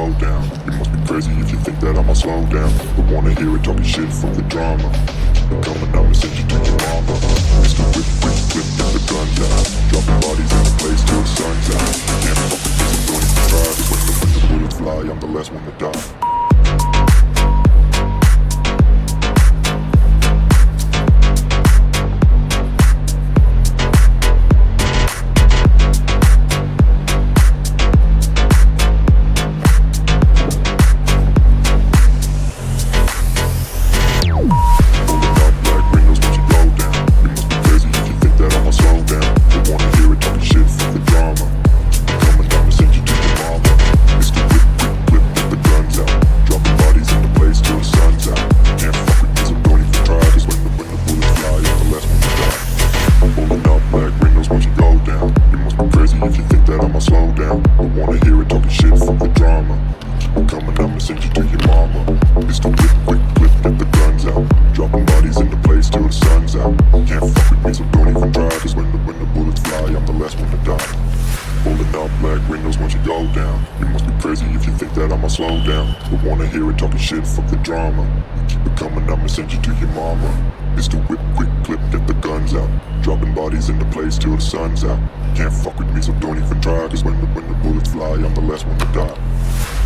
go down. You must be crazy if you think that I'ma slow down. But wanna hear it talking shit, fuck the drama. Keep it coming, I'ma send you to your mama. Mr. Whip, whip, whip, get the guns out. Dropping bodies in the place till the sun's out. Can't fuck with this, I'm going to try. Cause when the bullets fly, I'm the last one to die. If you think that I'ma slow down, I wanna hear it talking shit, fuck the drama. Keep it coming, I'ma send you to your mama. It's the whip, quick, flip, get the guns out. Dropping bodies in the place till the sun's out. Can't fuck with me, so don't even try. Cause when the bullets fly, I'm the last one to die. Pulling up black windows once you go down. You must be crazy if you think that I'ma slow down. But wanna hear it talking shit, fuck the drama. Keep it coming, I'ma send you to your mama. It's the whip, quick, clip, get the guns out. Dropping bodies in the place till the sun's out. Can't fuck with me, so don't even try. Cause when the bullets fly, I'm the last one to die.